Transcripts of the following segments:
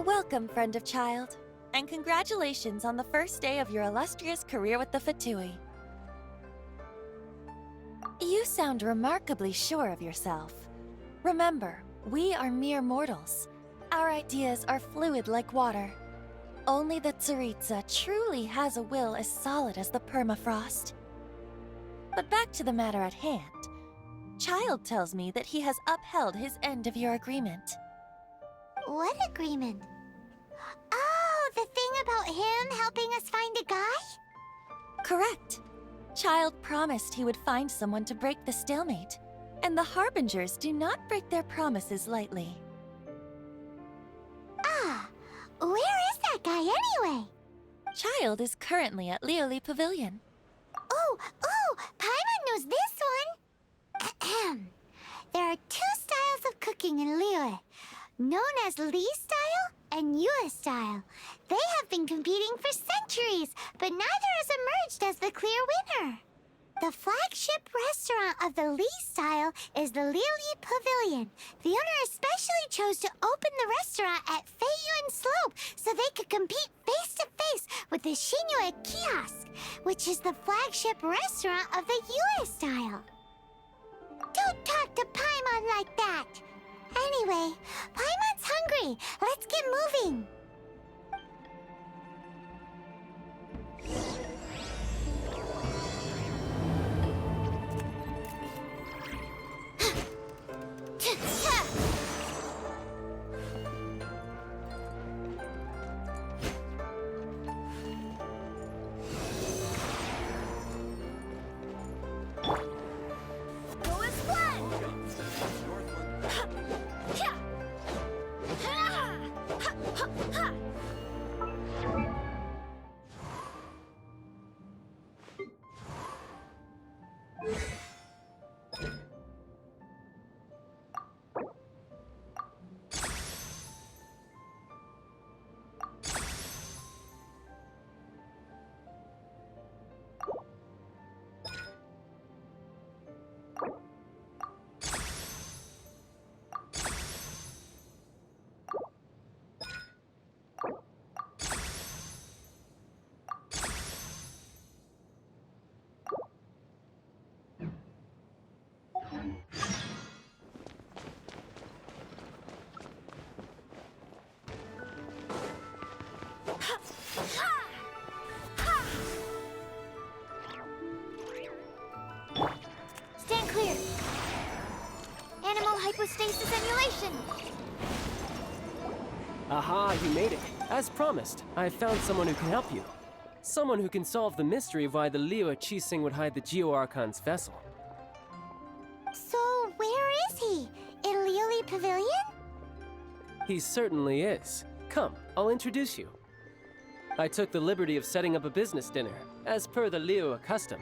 Welcome, friend of child, and congratulations on the first day of your illustrious career with the Fatui. You sound remarkably sure of yourself. Remember, we are mere mortals. Our ideas are fluid like water. Only the Tsaritsa truly has a will as solid as the permafrost. But back to the matter at hand. Child tells me that he has upheld his end of your agreement. What agreement? Oh, the thing about him helping us find a guy? Correct. Child promised he would find someone to break the stalemate, and the Harbingers do not break their promises lightly. Ah, where is that guy anyway? Child is currently at Lioli Pavilion. Oh, Paimon knows this one! There are two styles of cooking in Liyue, known as Li style and Yue style. They have been competing for centuries, but neither has emerged as the clear winner. The flagship restaurant of the Li style is the Lioli Pavilion. The owner especially chose to open the restaurant at Feiyuan Slope so they could compete face-to-face with the Shinue Kiosk, which is the flagship restaurant of the Yue style. Don't talk to Paimon like that! Anyway, Paimon's hungry. Let's get moving. escape with stasis emulation! Aha, you made it. As promised, I have found someone who can help you. Someone who can solve the mystery of why the Liyue Qixing would hide the Geo-Archon's vessel. So, where is he? In Liyue Pavilion? He certainly is. Come, I'll introduce you. I took the liberty of setting up a business dinner, as per the Liyue custom.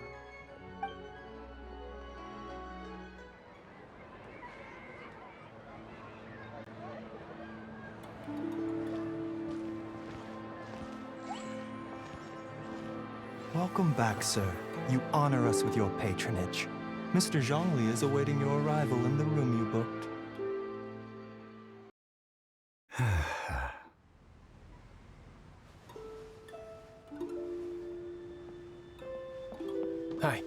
Welcome back, sir. You honor us with your patronage. Mr. Zhongli is awaiting your arrival in the room you booked. Hi.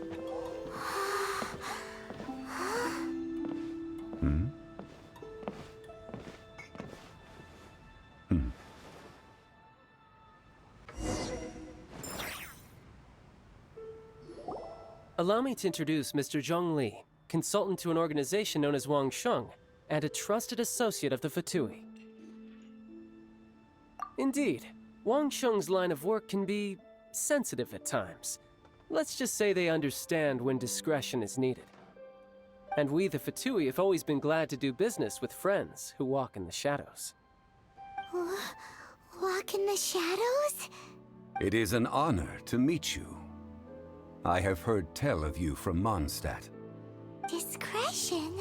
Allow me to introduce Mr. Zhongli, consultant to an organization known as Wang Sheng, and a trusted associate of the Fatui. Indeed, Wang Sheng's line of work can be sensitive at times. Let's just say they understand when discretion is needed. And we, the Fatui, have always been glad to do business with friends who walk in the shadows. Walk in the shadows? It is an honor to meet you. I have heard tell of you from Mondstadt. Discretion?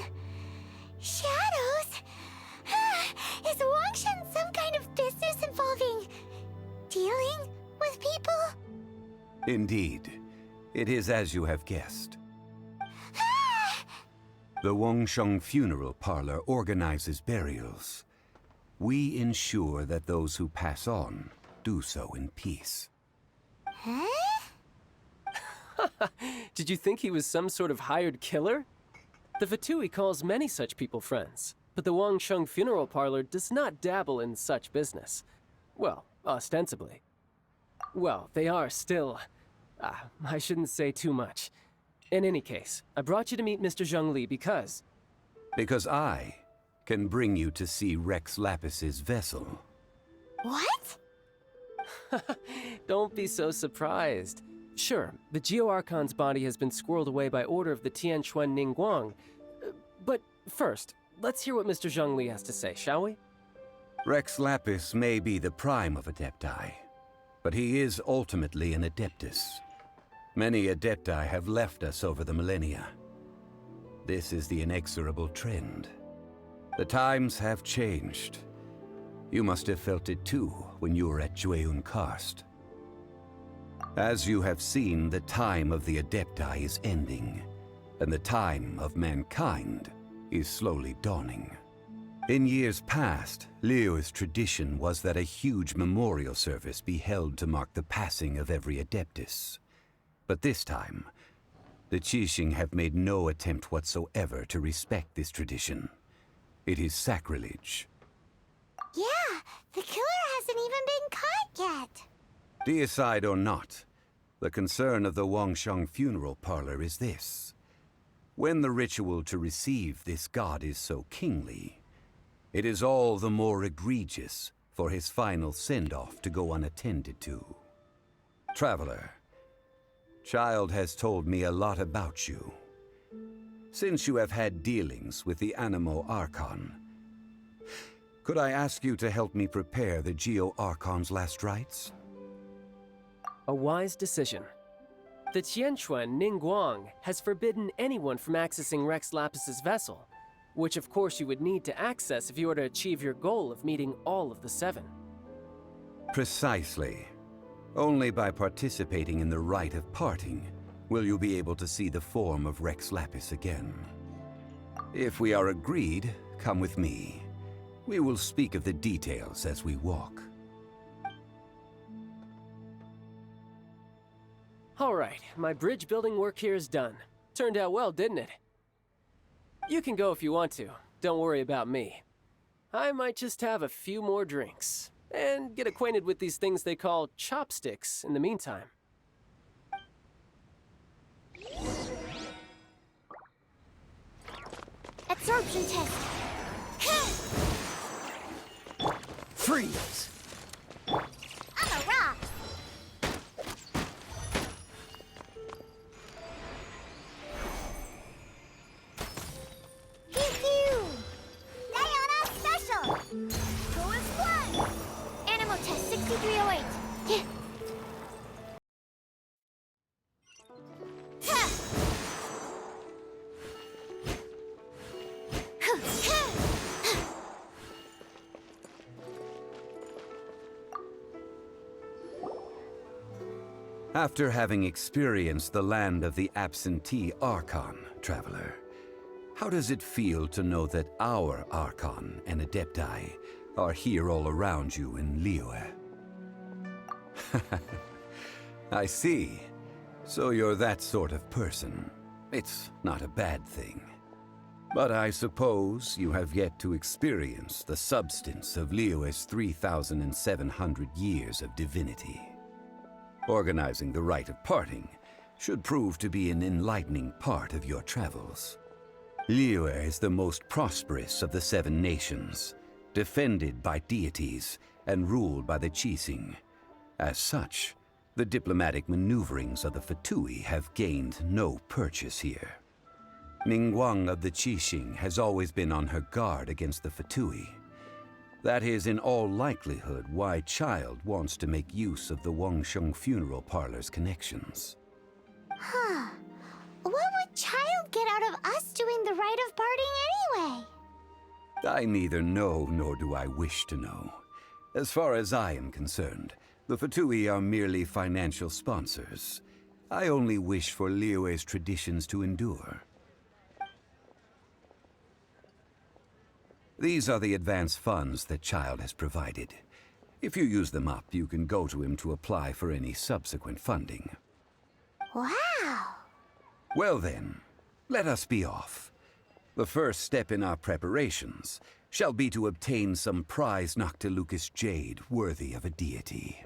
Shadows? Is Wangshan some kind of business involving dealing with people? Indeed. It is as you have guessed. The Wangsheng Funeral Parlor organizes burials. We ensure that those who pass on do so in peace. Huh? Did you think he was some sort of hired killer? The Fatui calls many such people friends, but the Wangsheng Funeral Parlor does not dabble in such business. Well, ostensibly. Well, they are still... I shouldn't say too much. In any case, I brought you to meet Mr. Zhongli because... Because I can bring you to see Rex Lapis's vessel. What? Don't be so surprised. Sure, the Geo-Archon's body has been squirreled away by order of the Tianquan Ningguang. But first, let's hear what Mr. Zhongli has to say, shall we? Rex Lapis may be the prime of Adepti, but he is ultimately an Adeptus. Many Adepti have left us over the millennia. This is the inexorable trend. The times have changed. You must have felt it too when you were at Jueyun Karst. As you have seen, the time of the Adepti is ending, and the time of mankind is slowly dawning. In years past, Liyue's tradition was that a huge memorial service be held to mark the passing of every Adeptus. But this time, the Qixing have made no attempt whatsoever to respect this tradition. It is sacrilege. Yeah, the killer hasn't even been caught yet. Deicide or not, the concern of the Wangsheng Funeral Parlor is this. When the ritual to receive this god is so kingly, it is all the more egregious for his final send-off to go unattended to. Traveler, Child has told me a lot about you. Since you have had dealings with the Animo Archon, could I ask you to help me prepare the Geo-Archon's last rites? A wise decision. The Tianquan Ningguang has forbidden anyone from accessing Rex Lapis's vessel, which of course you would need to access if you were to achieve your goal of meeting all of the seven. Precisely. Only by participating in the rite of parting will you be able to see the form of Rex Lapis again. If we are agreed, come with me. We will speak of the details as we walk. All right, my bridge building work here is done. Turned out well, didn't it? You can go if you want to. Don't worry about me. I might just have a few more drinks and get acquainted with these things they call chopsticks in the meantime. Absorption test. Freeze! I'm a rock! Pew pew! Leona Special! Go is one! Animal Test 6308. Yeah. Ha! Huh, huh. After having experienced the land of the absentee Archon, traveler, how does it feel to know that our Archon and Adepti are here all around you in Liyue? I see. So you're that sort of person. It's not a bad thing. But I suppose you have yet to experience the substance of Liyue's 3,700 years of divinity. Organizing the rite of parting should prove to be an enlightening part of your travels. Liyue is the most prosperous of the 7 nations, defended by deities and ruled by the Qixing. As such, the diplomatic maneuverings of the Fatui have gained no purchase here. Ningguang of the Qixing has always been on her guard against the Fatui. That is in all likelihood why Child wants to make use of the Wangsheng funeral parlor's connections. Huh. What would Child get out of us doing the rite of parting anyway? I neither know nor do I wish to know. As far as I am concerned, the Fatui are merely financial sponsors. I only wish for Liyue's traditions to endure. These are the advance funds that Child has provided. If you use them up, you can go to him to apply for any subsequent funding. Wow! Well then, let us be off. The first step in our preparations shall be to obtain some prized Noctilucous jade worthy of a deity.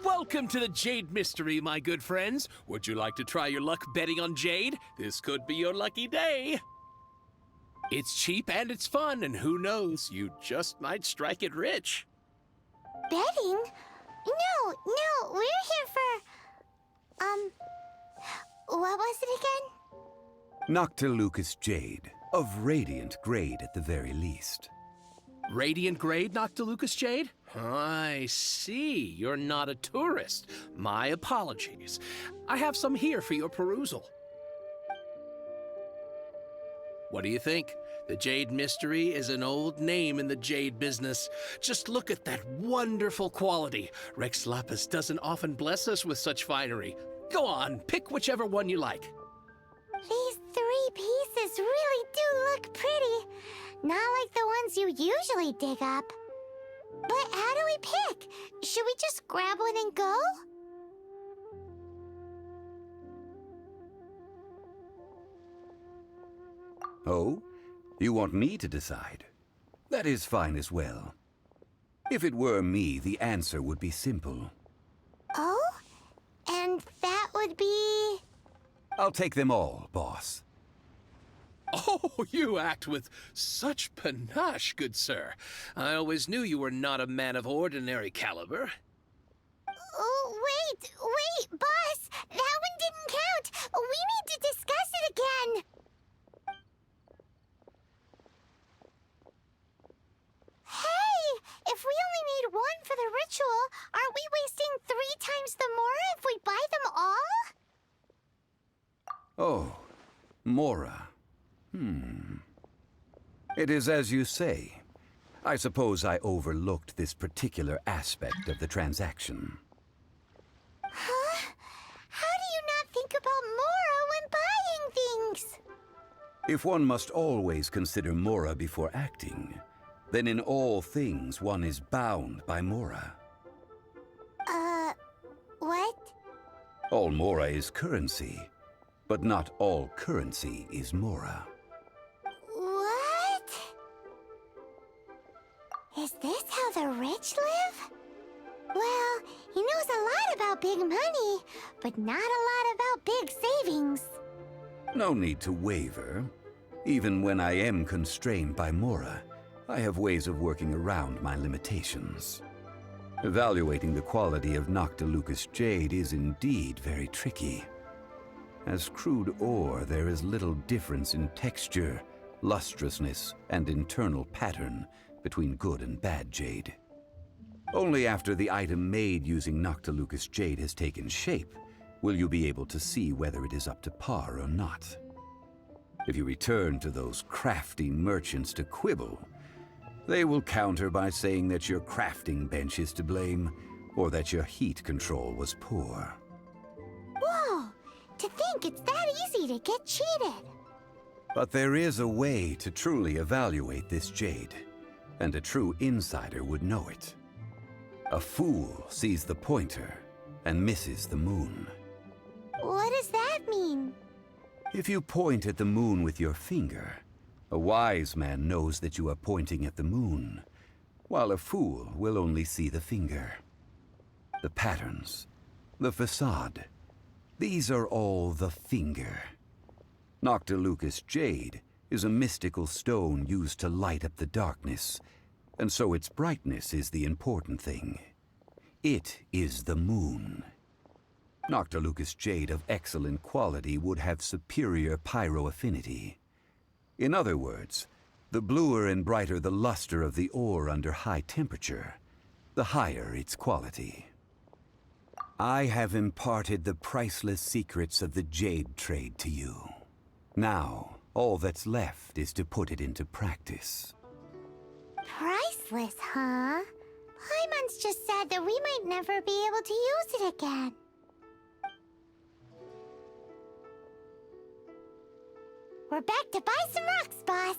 Welcome to the Jade Mystery, my good friends. Would you like to try your luck betting on Jade? This could be your lucky day. It's cheap and it's fun, and who knows, you just might strike it rich. Betting? No, we're here for... what was it again? Noctilucous jade, of radiant grade at the very least. Radiant grade, Noctilucous Jade? I see. You're not a tourist. My apologies. I have some here for your perusal. What do you think? The Jade Mystery is an old name in the jade business. Just look at that wonderful quality. Rex Lapis doesn't often bless us with such finery. Go on, pick whichever one you like. These 3 pieces really do look pretty. Not like the ones you usually dig up. But how do we pick? Should we just grab one and go? Oh? You want me to decide? That is fine as well. If it were me, the answer would be simple. Oh? And that would be... I'll take them all, boss. Oh, you act with such panache, good sir. I always knew you were not a man of ordinary caliber. Oh, wait, boss! That one didn't count! We need to discuss it again! Hey! If we only need one for the ritual, aren't we wasting 3 times the Mora if we buy them all? Oh, Mora. It is as you say. I suppose I overlooked this particular aspect of the transaction. Huh? How do you not think about Mora when buying things? If one must always consider Mora before acting, then in all things one is bound by Mora. What? All Mora is currency. But not all currency is Mora. What? Is this how the rich live? Well, he knows a lot about big money, but not a lot about big savings. No need to waver. Even when I am constrained by Mora, I have ways of working around my limitations. Evaluating the quality of Noctilucous jade is indeed very tricky. As crude ore, there is little difference in texture, lustrousness, and internal pattern between good and bad jade. Only after the item made using Noctilucous jade has taken shape will you be able to see whether it is up to par or not. If you return to those crafty merchants to quibble, they will counter by saying that your crafting bench is to blame, or that your heat control was poor. Whoa! To think it's that easy to get cheated. But there is a way to truly evaluate this jade, and a true insider would know it. A fool sees the pointer and misses the moon. What does that mean? If you point at the moon with your finger, a wise man knows that you are pointing at the moon, while a fool will only see the finger. The patterns, the facade, these are all the finger. Noctilucous jade is a mystical stone used to light up the darkness, and so its brightness is the important thing. It is the moon. Noctilucous jade of excellent quality would have superior pyroaffinity. In other words, the bluer and brighter the luster of the ore under high temperature, the higher its quality. I have imparted the priceless secrets of the jade trade to you. Now, all that's left is to put it into practice. Priceless, huh? Paimon's just said that we might never be able to use it again. We're back to buy some rocks, boss.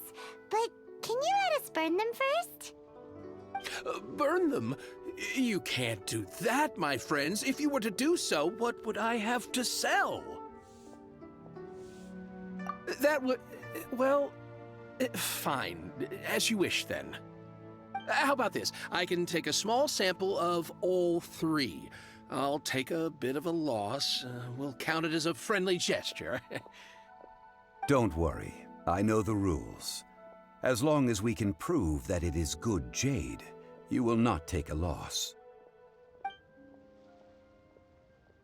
But can you let us burn them first? Burn them? You can't do that, my friends. If you were to do so, what would I have to sell? That would... well... fine. As you wish, then. How about this? I can take a small sample of all three. I'll take a bit of a loss. We'll count it as a friendly gesture. Don't worry. I know the rules. As long as we can prove that it is good jade, you will not take a loss.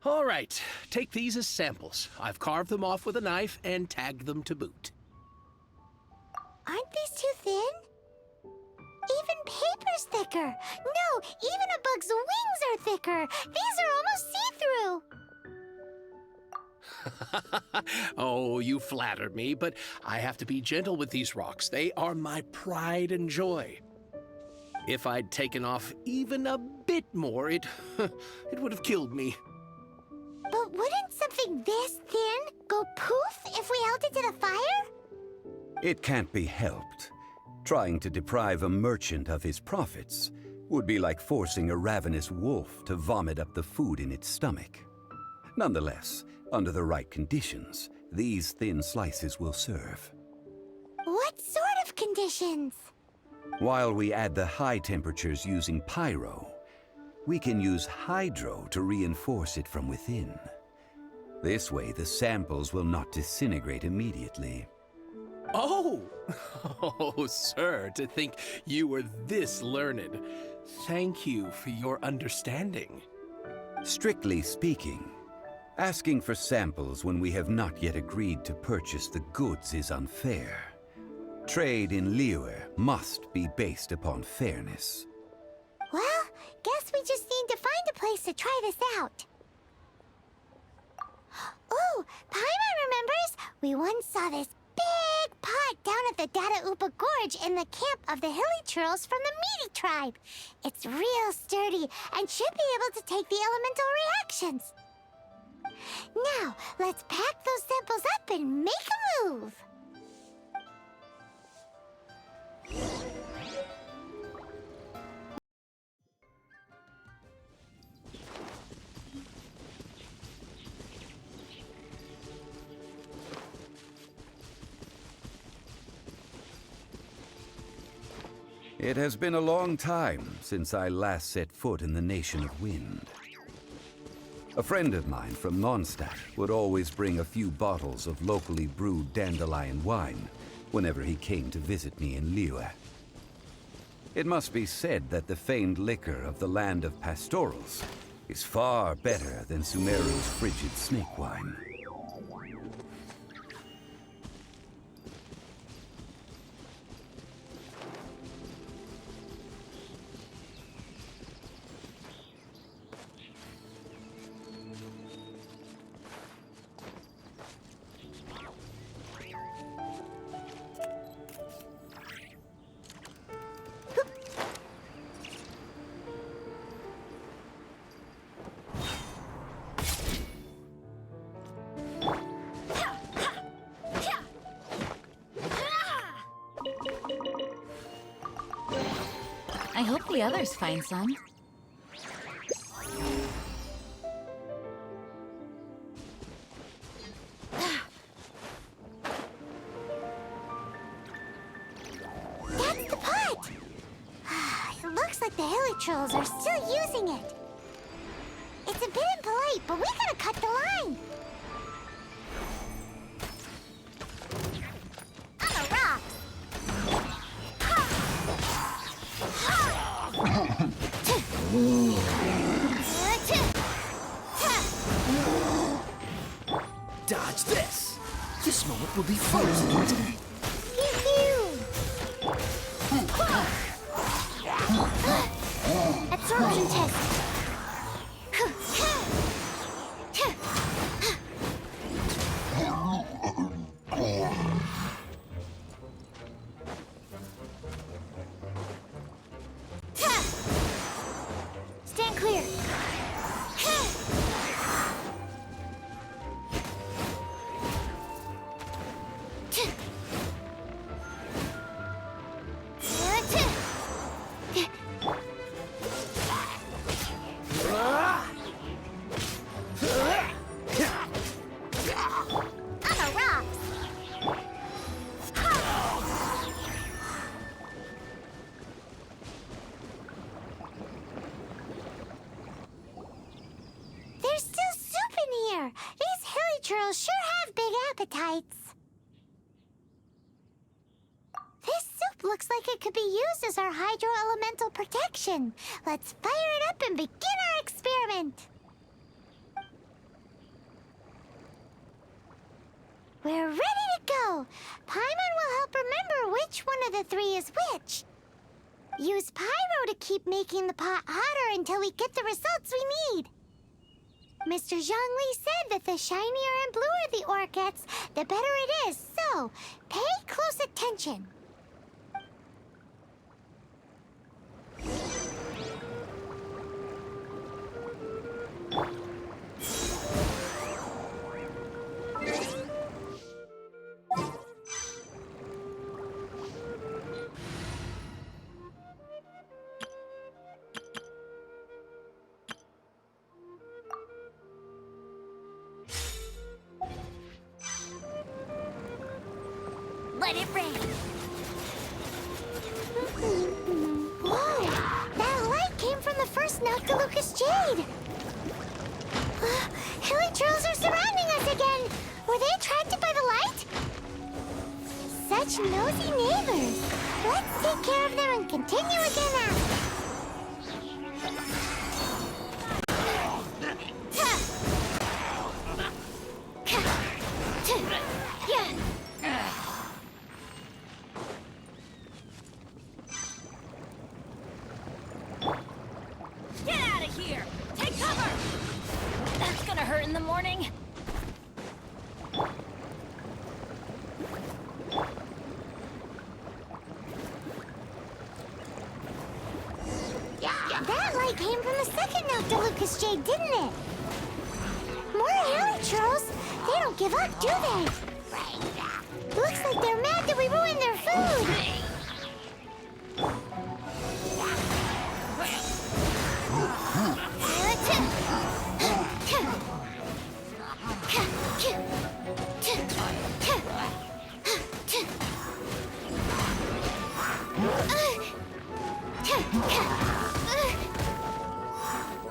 All right. Take these as samples. I've carved them off with a knife and tagged them to boot. Aren't these too thin? Even paper's thicker. No, even a bug's wings are thicker. These are almost see-through. Oh, you flatter me, but I have to be gentle with these rocks. They are my pride and joy. If I'd taken off even a bit more, it would have killed me. But wouldn't something this thin go poof if we held it to the fire? It can't be helped. Trying to deprive a merchant of his profits would be like forcing a ravenous wolf to vomit up the food in its stomach. Nonetheless, under the right conditions, these thin slices will serve. What sort of conditions? While we add the high temperatures using pyro, we can use hydro to reinforce it from within. This way, the samples will not disintegrate immediately. Oh! Oh, sir, to think you were this learned. Thank you for your understanding. Strictly speaking, asking for samples when we have not yet agreed to purchase the goods is unfair. Trade in Liyue must be based upon fairness. Well, guess we just need to find a place to try this out. Oh, Paimon remembers we once saw this big pot down at the Dada Upa Gorge in the camp of the hilly churls from the Meaty tribe. It's real sturdy and should be able to take the elemental reactions. Now, let's pack those samples up and make a move. It has been a long time since I last set foot in the Nation of Wind. A friend of mine from Mondstadt would always bring a few bottles of locally brewed dandelion wine whenever he came to visit me in Liyue. It must be said that the famed liquor of the land of pastorals is far better than Sumeru's frigid snake wine. I hope the others find some. That's the pot! It looks like the Hilichurls are still using it. It's a bit impolite, but we gotta cut the line. On the rocks! Dodge this! This moment will be frozen. Absorption test. Stand clear. There's still soup in here. These Hilichurls sure have big appetites. This soup looks like it could be used as our hydro-elemental protection. Let's fire it up and begin our experiment. We're ready to go. Paimon will help remember which one of the three is which. Use Pyro to keep making the pot hotter until we get the results we need. Mr. Zhongli said that the shinier and bluer the ore gets, the better it is, so pay close attention. Let it rain. Whoa! That light came from the first Noctilucous Jade! Hilichurls are surrounding us again! Were they attracted by the light? Such nosy neighbors! Let's take care of them and continue again after. Get out of here! Take cover! That's gonna hurt in the morning. That light came from the second Noctilucous Jade, didn't it? More Hilichurls! They don't give up, do they? Looks like they're mad that we ruined their food!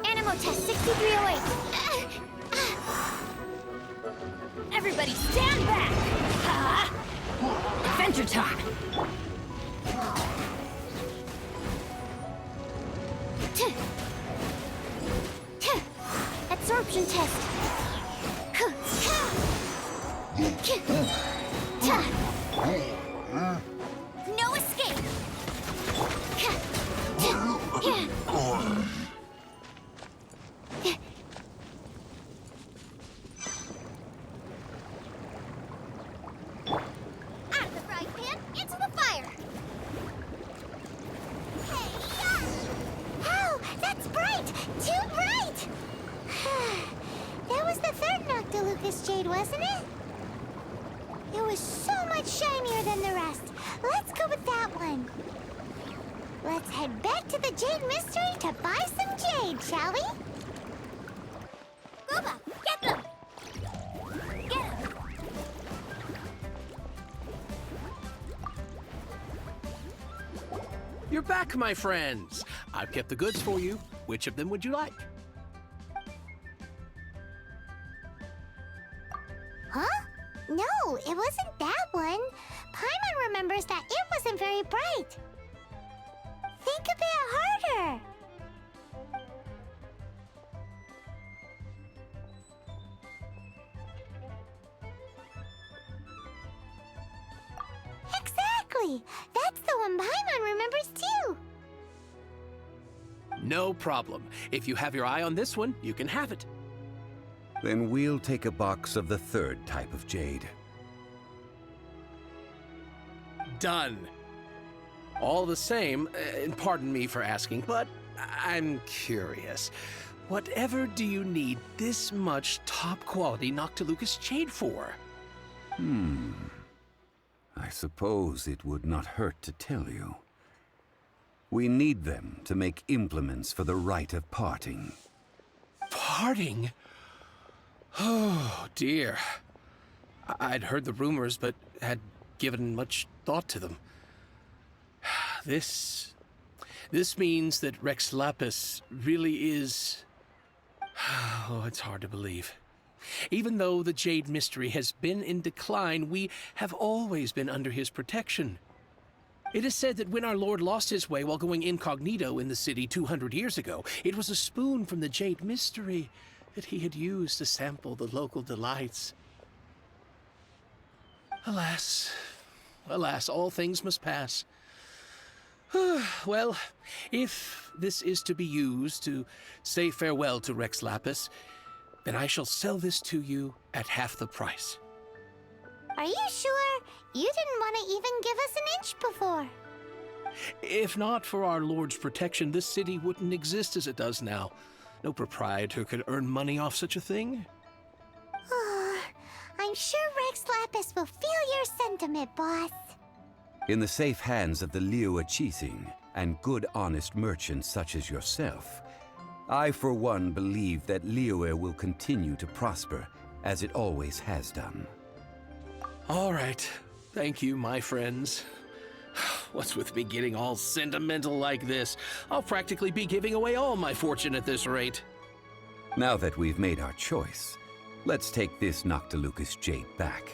Animal test 6308. Everybody stand back! Ha! Adventure time! Absorption test. No escape. Out of the frying pan, into the fire. Hey, that's bright! Too bright! That was the third Noctilucous Jade, wasn't it? It was so much shinier than the rest. Let's go with that one. Let's head back to the Jade Mystery to buy some jade, shall we? Gooba, get them! Get them! You're back, my friends. I've kept the goods for you. Which of them would you like? Huh? No, it wasn't that one. Paimon remembers that it wasn't very bright. Think a bit harder. Exactly! That's the one Paimon remembers too. No problem. If you have your eye on this one, you can have it. Then we'll take a box of the third type of jade. Done. All the same, and pardon me for asking, but I'm curious. Whatever do you need this much top-quality Noctilucous jade for? I suppose it would not hurt to tell you. We need them to make implements for the rite of parting. Parting? Oh, dear. I'd heard the rumors, but had given much thought to them. This means that Rex Lapis really is... Oh, it's hard to believe. Even though the Jade Mystery has been in decline, we have always been under his protection. It is said that when our Lord lost his way while going incognito in the city 200 years ago, it was a spoon from the Jade Mystery that he had used to sample the local delights. Alas, alas, all things must pass. Well, if this is to be used to say farewell to Rex Lapis, then I shall sell this to you at half the price. Are you sure? You didn't want to even give us an inch before. If not for our Lord's protection, this city wouldn't exist as it does now. No proprietor could earn money off such a thing. I'm sure Rex Lapis will feel your sentiment, boss. In the safe hands of the Liu Chising and good honest merchants such as yourself, I for one believe that Liyue will continue to prosper as it always has done. All right. Thank you, my friends. What's with me getting all sentimental like this? I'll practically be giving away all my fortune at this rate. Now that we've made our choice, let's take this Noctilucous jade back.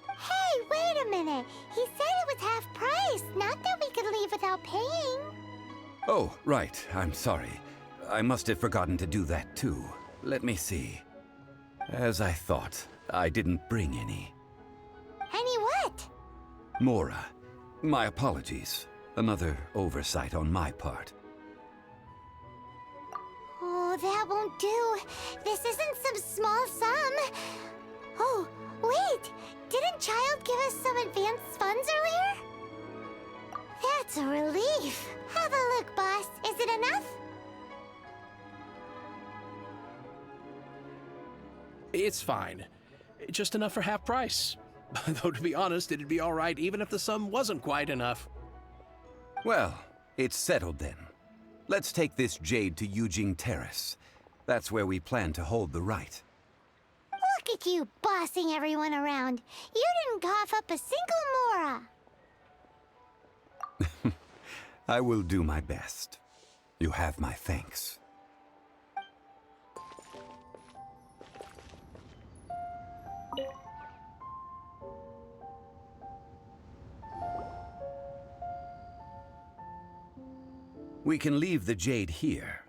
Hey, wait a minute. He said it was half price, not that we could leave without paying. Oh, right. I'm sorry. I must have forgotten to do that too. Let me see. As I thought, I didn't bring any. Any what? Mora, my apologies. Another oversight on my part. Oh, that won't do. This isn't some small sum. Oh, wait. Didn't Child give us some advanced funds earlier? That's a relief. Have a look, boss. Is it enough? It's fine. Just enough for half price. Though, to be honest, it'd be all right even if the sum wasn't quite enough. Well, it's settled then. Let's take this jade to Yujing Terrace. That's where we plan to hold the rite. Look at you bossing everyone around. You didn't cough up a single Mora. I will do my best. You have my thanks. We can leave the jade here.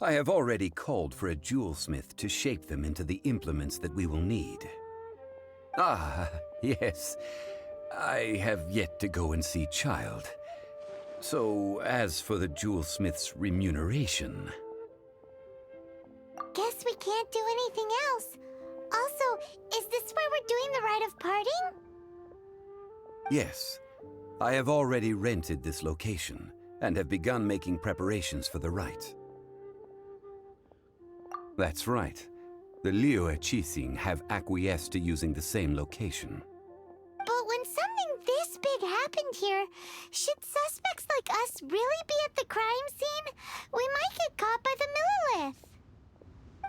I have already called for a jewelsmith to shape them into the implements that we will need. Ah, yes. I have yet to go and see Child. So, as for the jewelsmith's remuneration... Guess we can't do anything else. Also, is this where we're doing the rite of parting? Yes. I have already rented this location, and have begun making preparations for the rite. That's right. The Liyue Qixing have acquiesced to using the same location. But when something this big happened here, should suspects like us really be at the crime scene? We might get caught by the Millilith.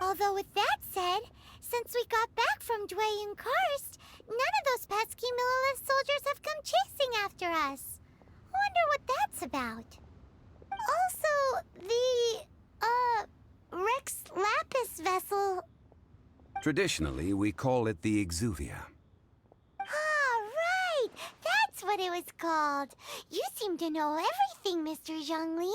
Although with that said, since we got back from Dwayne Karst, none of those pesky Millilith soldiers have come chasing after us. Wonder what that's about. Also, the, Rex Lapis vessel... Traditionally, we call it the Exuvia. Ah, right! That's what it was called. You seem to know everything, Mr. Zhongli.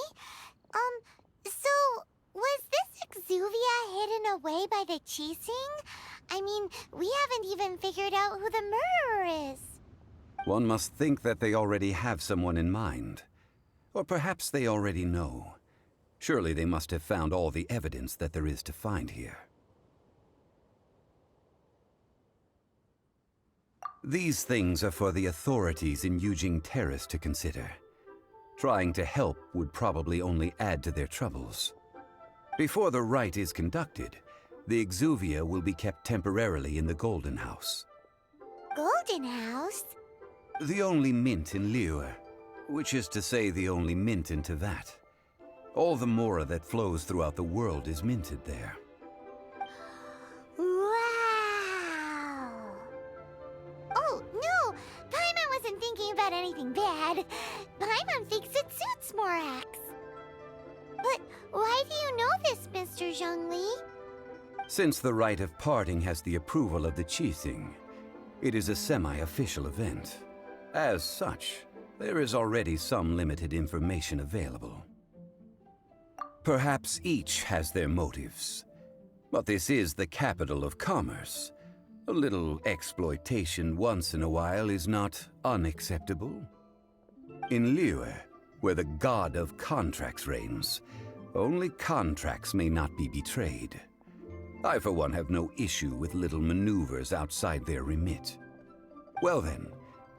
So, was this Exuvia hidden away by the Qixing? I mean, we haven't even figured out who the murderer is. One must think that they already have someone in mind. Or perhaps they already know. Surely they must have found all the evidence that there is to find here. These things are for the authorities in Yujing Terrace to consider. Trying to help would probably only add to their troubles. Before the rite is conducted, the Exuvia will be kept temporarily in the Golden House. Golden House? The only mint in Liyue, which is to say the only mint in Teyvat. All the mora that flows throughout the world is minted there. Wow! Oh, no! Paimon wasn't thinking about anything bad. Paimon thinks it suits Morax. But why do you know this, Mr. Zhongli? Since the rite of parting has the approval of the Qixing, it is a semi-official event. As such, there is already some limited information available. Perhaps each has their motives, but this is the capital of commerce. A little exploitation once in a while is not unacceptable. In Liyue, where the god of contracts reigns, only contracts may not be betrayed. I, for one, have no issue with little maneuvers outside their remit. Well then,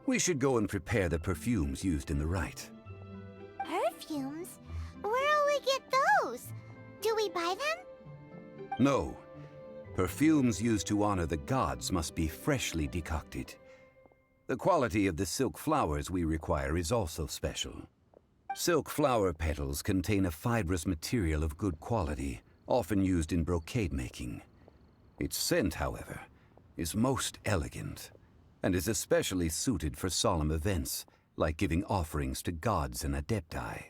we should go and prepare the perfumes used in the rite. Perfumes? Where'll we get those? Do we buy them? No. Perfumes used to honor the gods must be freshly decocted. The quality of the silk flowers we require is also special. Silk flower petals contain a fibrous material of good quality, often used in brocade making. Its scent, however, is most elegant, and is especially suited for solemn events, like giving offerings to gods and adepti.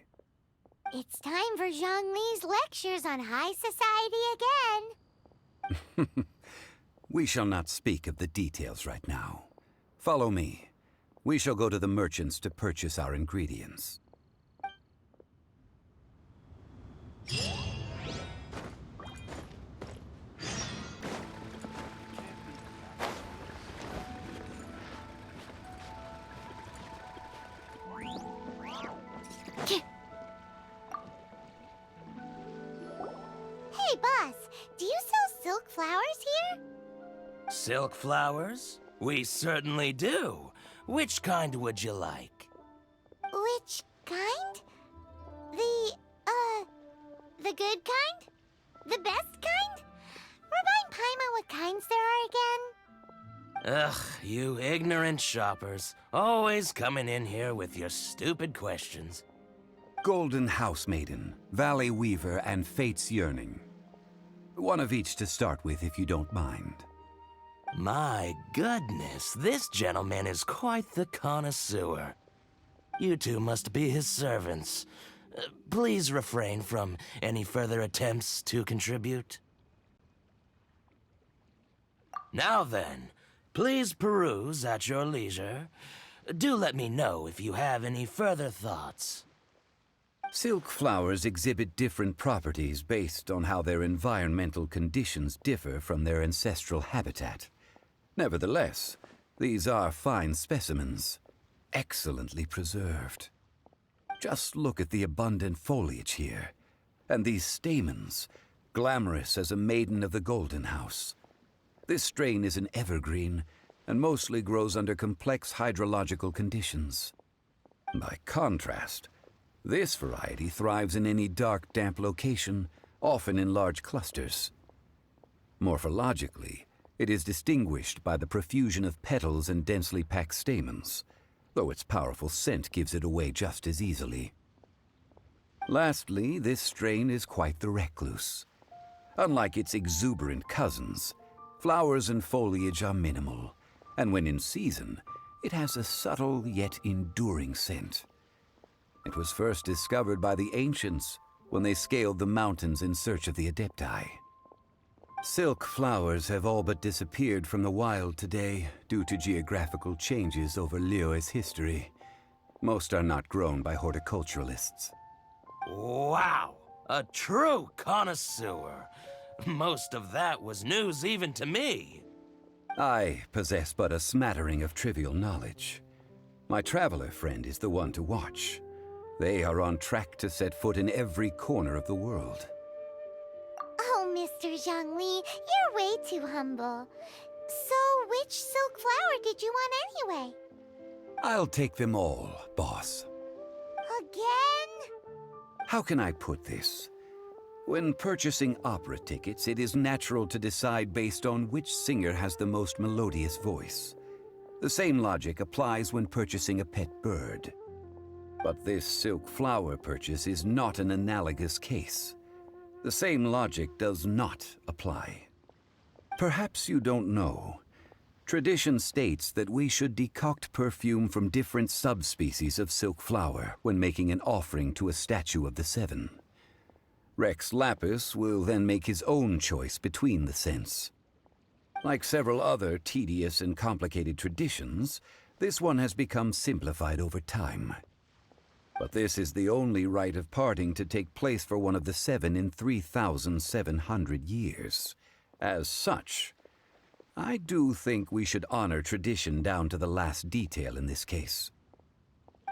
It's time for Zhongli's lectures on high society again. We shall not speak of the details right now. Follow me. We shall go to the merchants to purchase our ingredients. Hey, boss, do you sell silk flowers here? Silk flowers? We certainly do. Which kind would you like? Which kind? The good kind? The best kind? Remind Paimon what kinds there are again? Ugh, you ignorant shoppers. Always coming in here with your stupid questions. Golden House Maiden, Valley Weaver, and Fate's Yearning. One of each to start with, if you don't mind. My goodness, this gentleman is quite the connoisseur. You two must be his servants. Please refrain from any further attempts to contribute. Now then, please peruse at your leisure. Do let me know if you have any further thoughts. Silk flowers exhibit different properties based on how their environmental conditions differ from their ancestral habitat. Nevertheless, these are fine specimens, excellently preserved. Just look at the abundant foliage here, and these stamens, glamorous as a maiden of the Golden House. This strain is an evergreen, and mostly grows under complex hydrological conditions. By contrast, this variety thrives in any dark, damp location, often in large clusters. Morphologically, it is distinguished by the profusion of petals and densely packed stamens, though its powerful scent gives it away just as easily. Lastly, this strain is quite the recluse. Unlike its exuberant cousins, flowers and foliage are minimal, and when in season, it has a subtle yet enduring scent. It was first discovered by the ancients when they scaled the mountains in search of the Adepti. Silk flowers have all but disappeared from the wild today due to geographical changes over Liyue's history. Most are not grown by horticulturalists. Wow! A true connoisseur. Most of that was news even to me. I possess but a smattering of trivial knowledge. My traveler friend is the one to watch. They are on track to set foot in every corner of the world. Oh, Mr. Zhongli, you're way too humble. So, which silk flower did you want anyway? I'll take them all, boss. Again? How can I put this? When purchasing opera tickets, it is natural to decide based on which singer has the most melodious voice. The same logic applies when purchasing a pet bird. But this silk flower purchase is not an analogous case. The same logic does not apply. Perhaps you don't know. Tradition states that we should decoct perfume from different subspecies of silk flower when making an offering to a statue of the Seven. Rex Lapis will then make his own choice between the scents. Like several other tedious and complicated traditions, this one has become simplified over time. But this is the only rite of parting to take place for one of the Seven in 3,700 years. As such, I do think we should honor tradition down to the last detail in this case.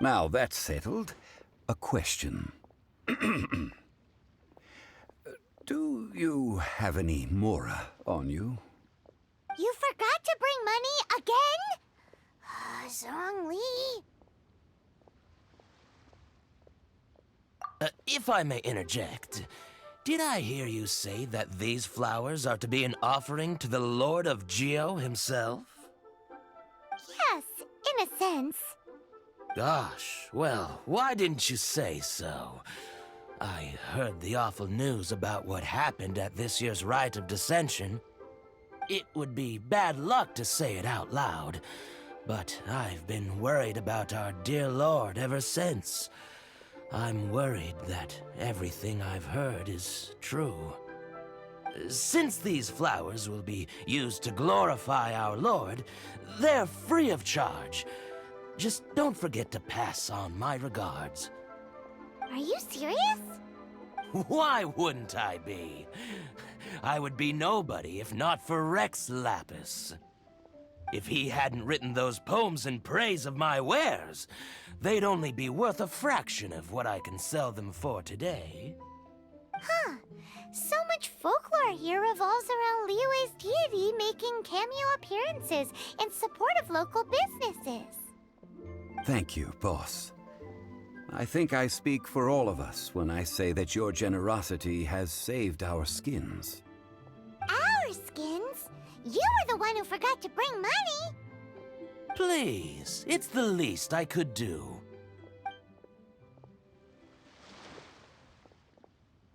Now that's settled, a question. Do you have any mora on you? You forgot to bring money again? Zhongli. If I may interject, did I hear you say that these flowers are to be an offering to the Lord of Geo himself? Yes, in a sense. Gosh, well, why didn't you say so? I heard the awful news about what happened at this year's Rite of Dissension. It would be bad luck to say it out loud, but I've been worried about our dear Lord ever since. I'm worried that everything I've heard is true. Since these flowers will be used to glorify our Lord, they're free of charge. Just don't forget to pass on my regards. Are you serious? Why wouldn't I be? I would be nobody if not for Rex Lapis. If he hadn't written those poems in praise of my wares, they'd only be worth a fraction of what I can sell them for today. Huh. So much folklore here revolves around Liyue's deity making cameo appearances in support of local businesses. Thank you, boss. I think I speak for all of us when I say that your generosity has saved our skins. Our skins? You were the one who forgot to bring money! Please, it's the least I could do.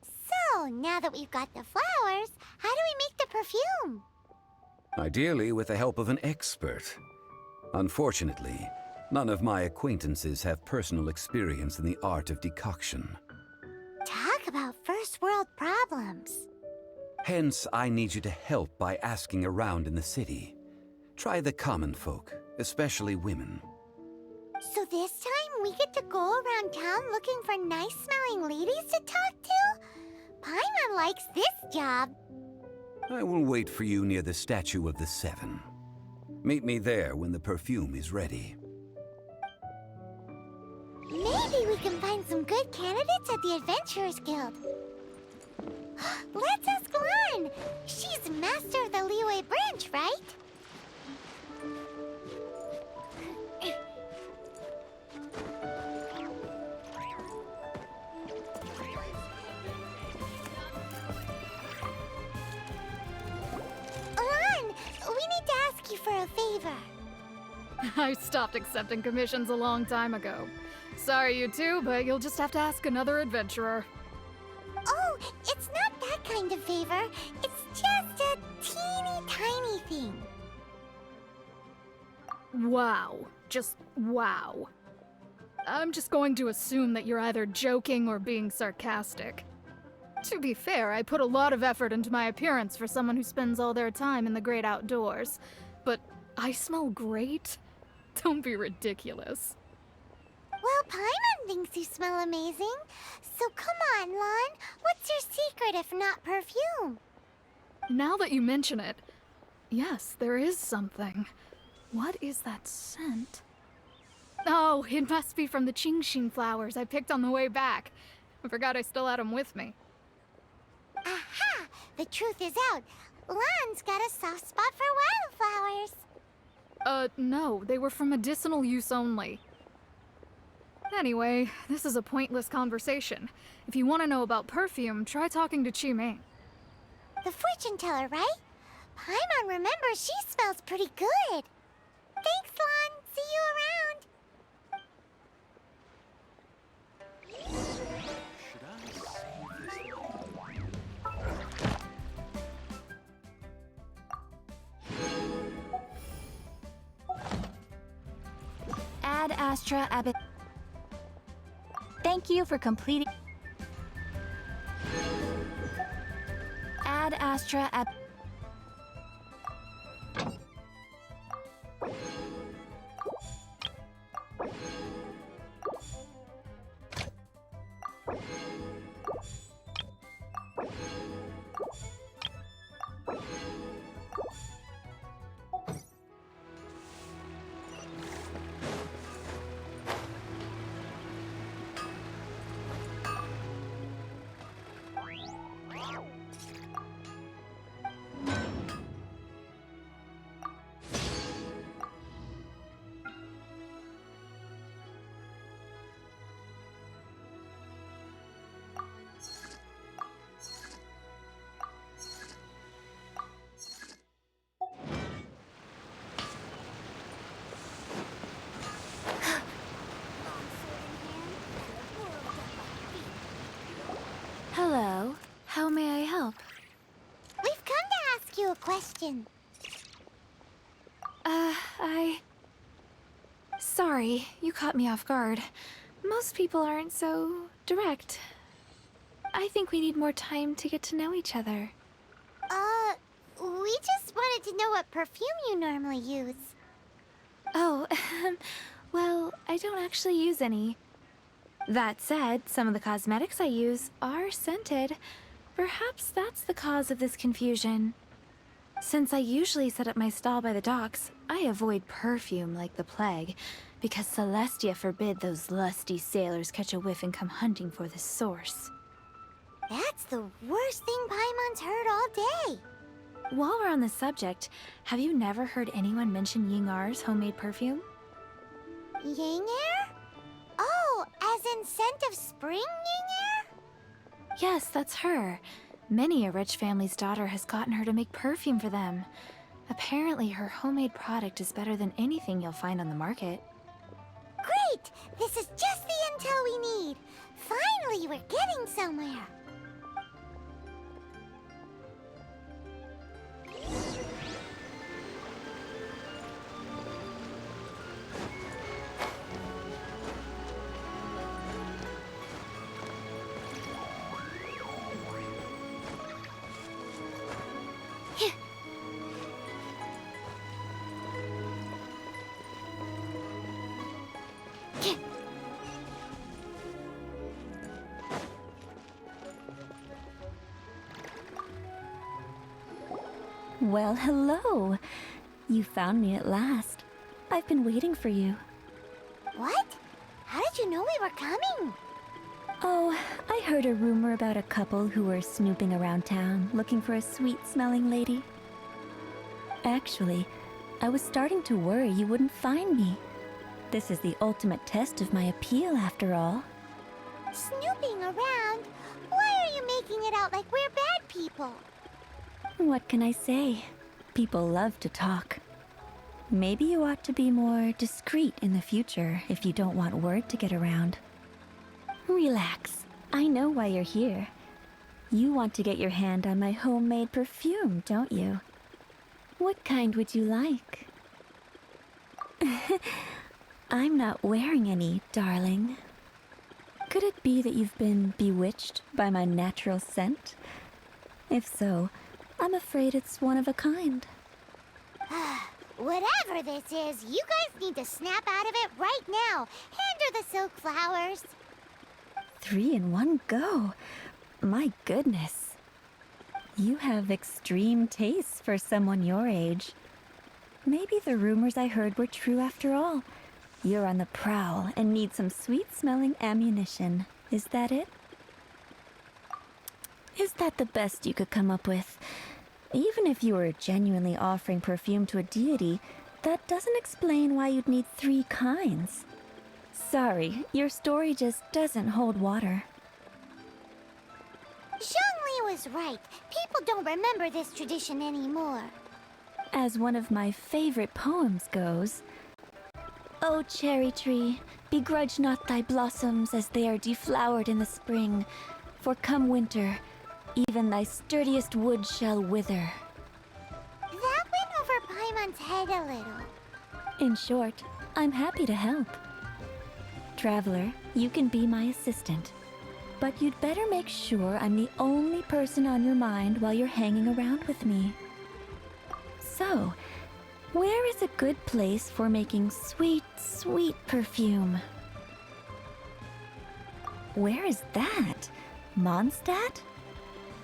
So, now that we've got the flowers, how do we make the perfume? Ideally with the help of an expert. Unfortunately, None of my acquaintances have personal experience in the art of decoction. Talk about first world problems. Hence, I need you to help by asking around in the city. Try the common folk, especially women. So this time we get to go around town looking for nice-smelling ladies to talk to? Paimon likes this job. I will wait for you near the Statue of the Seven. Meet me there when the perfume is ready. Maybe we can find some good candidates at the Adventurers Guild. Let's ask Lan. She's master of the Liyue branch, right? Lan, we need to ask you for a favor. I stopped accepting commissions a long time ago. Sorry, you two, but you'll just have to ask another adventurer. Oh, it's not that kind of favor. It's just a teeny tiny thing. Wow. Just wow. I'm just going to assume that you're either joking or being sarcastic. To be fair, I put a lot of effort into my appearance for someone who spends all their time in the great outdoors. But I smell great? Don't be ridiculous. Well, Paimon thinks you smell amazing. So come on, Lan. What's your secret if not perfume? Now that you mention it, yes, there is something. What is that scent? Oh, it must be from the Qingxin flowers I picked on the way back. I forgot I still had them with me. Aha! The truth is out. Lan's got a soft spot for wildflowers. No, they were for medicinal use only. Anyway, this is a pointless conversation. If you want to know about perfume, try talking to Qimei. The fortune teller, right? Paimon remembers she smells pretty good. Thanks, Lan. See you around. Ad Astra Abbot. Thank you for completing. Ad Astra Ab. Hello. How may I help? We've come to ask you a question. Sorry, you caught me off guard. Most people aren't so direct. I think we need more time to get to know each other. We just wanted to know what perfume you normally use. Oh, well, I don't actually use any. That said, some of the cosmetics I use are scented. Perhaps that's the cause of this confusion. Since I usually set up my stall by the docks, I avoid perfume like the plague, because Celestia forbid those lusty sailors catch a whiff and come hunting for the source. That's the worst thing Paimon's heard all day. While we're on the subject, have you never heard anyone mention Yingar's homemade perfume? Yingar? Oh, as in scent of spring, Yingar? Yes, that's her. Many a rich family's daughter has gotten her to make perfume for them. Apparently, her homemade product is better than anything you'll find on the market. Great! This is just the intel we need. Finally, we're getting somewhere. Well, hello. You found me at last. I've been waiting for you. What? How did you know we were coming? Oh, I heard a rumor about a couple who were snooping around town looking for a sweet-smelling lady. Actually, I was starting to worry you wouldn't find me. This is the ultimate test of my appeal, after all. Snooping around? Why are you making it out like we're bad people? What can I say? People love to talk. Maybe you ought to be more discreet in the future if you don't want word to get around. Relax. I know why you're here. You want to get your hand on my homemade perfume, don't you? What kind would you like? I'm not wearing any, darling. Could it be that you've been bewitched by my natural scent? If so, I'm afraid it's one of a kind. Whatever this is, you guys need to snap out of it right now. Hand her the silk flowers. 3 in one go. My goodness. You have extreme tastes for someone your age. Maybe the rumors I heard were true after all. You're on the prowl and need some sweet-smelling ammunition. Is that it? Is that the best you could come up with? Even if you were genuinely offering perfume to a deity, that doesn't explain why you'd need 3 kinds. Sorry, your story just doesn't hold water. Zhongli was right. People don't remember this tradition anymore. As one of my favorite poems goes, "O cherry tree, begrudge not thy blossoms as they are deflowered in the spring, for come winter, even thy sturdiest wood shall wither." That went over Paimon's head a little. In short, I'm happy to help. Traveler, you can be my assistant. But you'd better make sure I'm the only person on your mind while you're hanging around with me. So, where is a good place for making sweet, sweet perfume? Where is that? Mondstadt?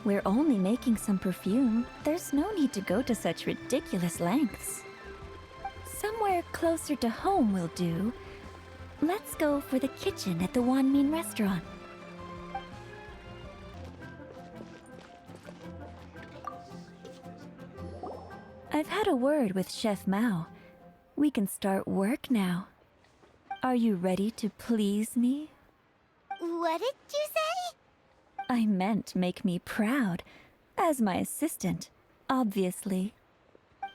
We're only making some perfume. There's no need to go to such ridiculous lengths. Somewhere closer to home will do. Let's go for the kitchen at the Wanmin restaurant. I've had a word with Chef Mao. We can start work now. Are you ready to please me? What did you say? I meant make me proud. As my assistant, obviously.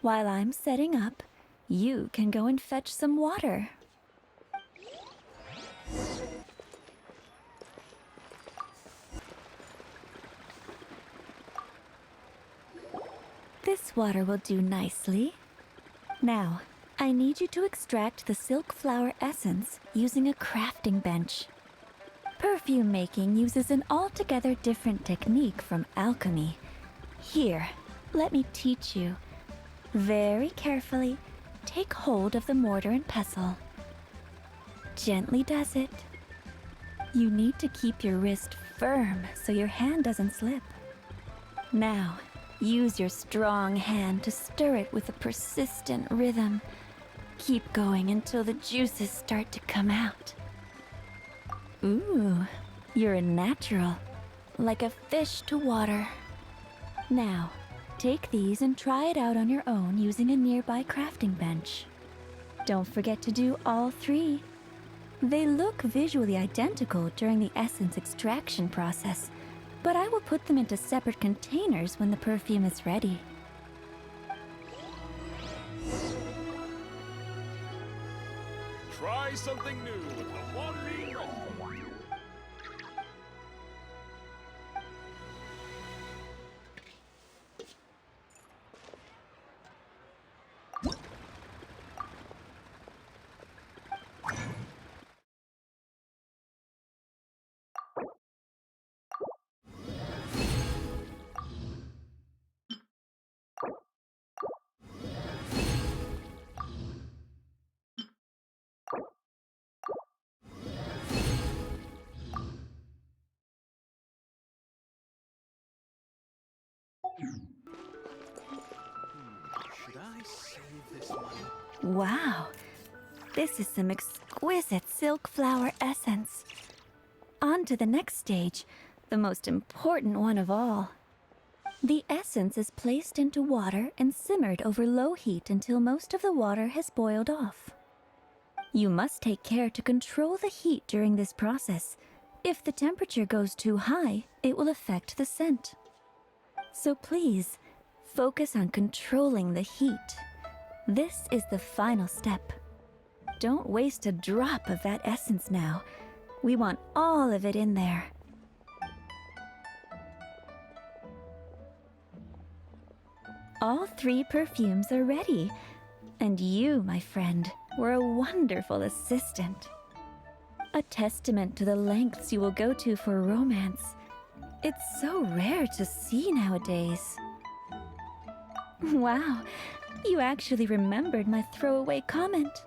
While I'm setting up, you can go and fetch some water. This water will do nicely. Now, I need you to extract the silk flower essence using a crafting bench. Perfume making uses an altogether different technique from alchemy. Here, let me teach you. Very carefully, take hold of the mortar and pestle. Gently does it. You need to keep your wrist firm so your hand doesn't slip. Now, use your strong hand to stir it with a persistent rhythm. Keep going until the juices start to come out. Ooh, you're a natural, like a fish to water. Now, take these and try it out on your own using a nearby crafting bench. Don't forget to do all 3. They look visually identical during the essence extraction process, but I will put them into separate containers when the perfume is ready. Try something new with the Wanmin restaurant. Wow, this is some exquisite silk flower essence. On to the next stage, the most important one of all. The essence is placed into water and simmered over low heat until most of the water has boiled off. You must take care to control the heat during this process. If the temperature goes too high, it will affect the scent. So please, focus on controlling the heat. This is the final step. Don't waste a drop of that essence now. We want all of it in there. All 3 perfumes are ready. And you, my friend, were a wonderful assistant. A testament to the lengths you will go to for romance. It's so rare to see nowadays. Wow, you actually remembered my throwaway comment.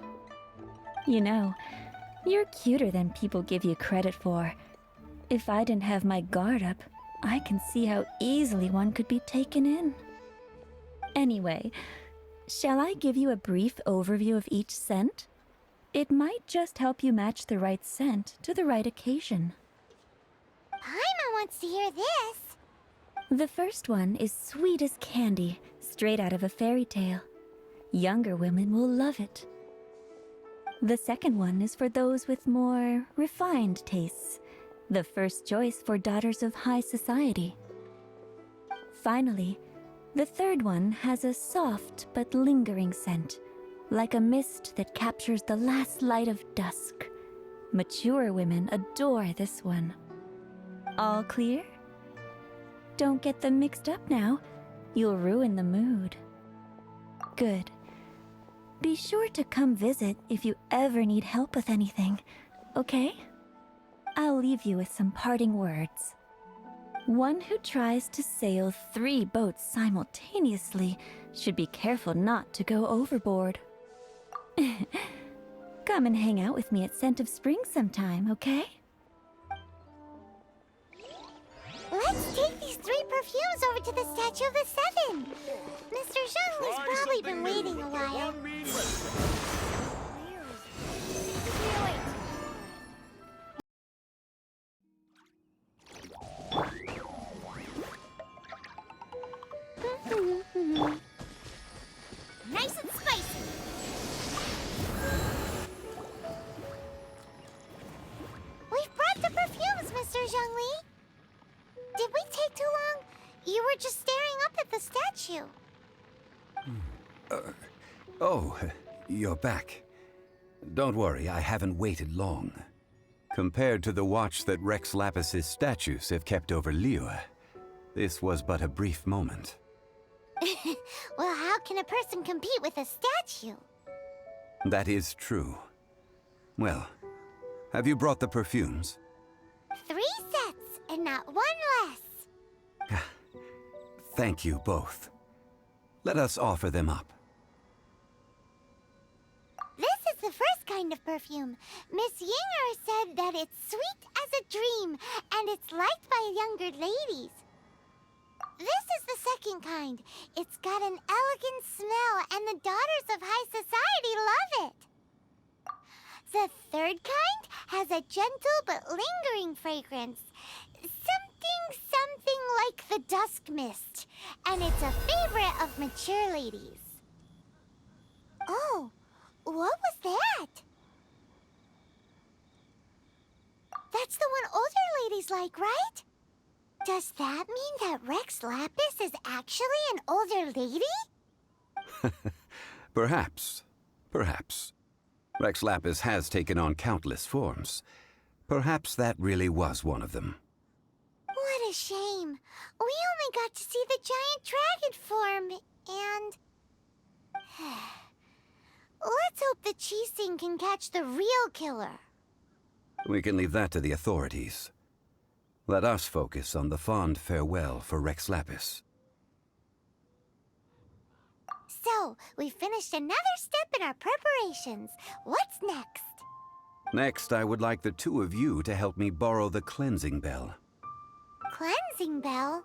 You know, you're cuter than people give you credit for. If I didn't have my guard up, I can see how easily one could be taken in. Anyway, shall I give you a brief overview of each scent? It might just help you match the right scent to the right occasion. Paimon wants to hear this. The first one is sweet as candy, straight out of a fairy tale. Younger women will love it. The second one is for those with more refined tastes, the first choice for daughters of high society. Finally, the third one has a soft but lingering scent, like a mist that captures the last light of dusk. Mature women adore this one. All clear? Don't get them mixed up now. You'll ruin the mood. Good. Be sure to come visit if you ever need help with anything, okay? I'll leave you with some parting words. One who tries to sail 3 boats simultaneously should be careful not to go overboard. Come and hang out with me at Scent of Spring sometime, okay? Let's take these 3 perfumes over to the Statue of the Seven. Mr. Zhongli's probably been waiting a while. Nice and spicy. We've brought the perfumes, Mr. Zhongli. Did we take too long? You were just staring up at the statue. Oh, you're back. Don't worry, I haven't waited long. Compared to the watch that Rex Lapis's statues have kept over Liyue, this was but a brief moment. Well, how can a person compete with a statue? That is true. Well, have you brought the perfumes? 3 sets, and not 1 less. Thank you both. Let us offer them up. This is the first kind of perfume. Miss Yinger said that it's sweet as a dream, and it's liked by younger ladies. This is the second kind. It's got an elegant smell, and the daughters of high society love it. The third kind has a gentle but lingering fragrance. Something like the dusk mist, and it's a favorite of mature ladies. Oh, what was that? That's the one older ladies like, right? Does that mean that Rex Lapis is actually an older lady? Perhaps. Perhaps. Rex Lapis has taken on countless forms. Perhaps that really was one of them. What a shame. We only got to see the giant dragon form, and... Let's hope the Chising can catch the real killer. We can leave that to the authorities. Let us focus on the fond farewell for Rex Lapis. So, we finished another step in our preparations. What's next? Next, I would like the 2 of you to help me borrow the cleansing bell. Cleansing bell?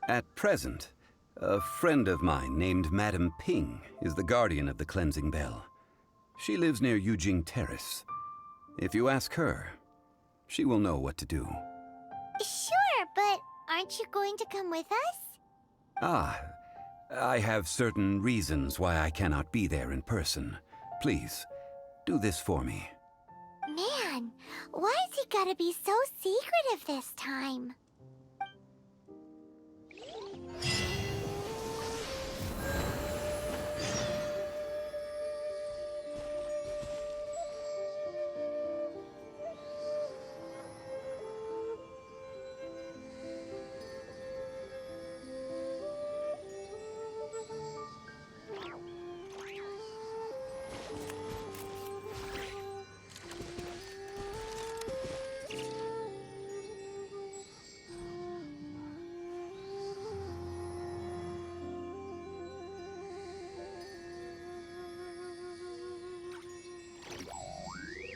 At present, A friend of mine named Madame Ping is the guardian of the cleansing bell. She lives near Yujing Terrace. If you ask her, she will know what to do. Sure, but aren't you going to come with us? Ah, I have certain reasons why I cannot be there in person. Please, do this for me. Man, why has he gotta be so secretive this time?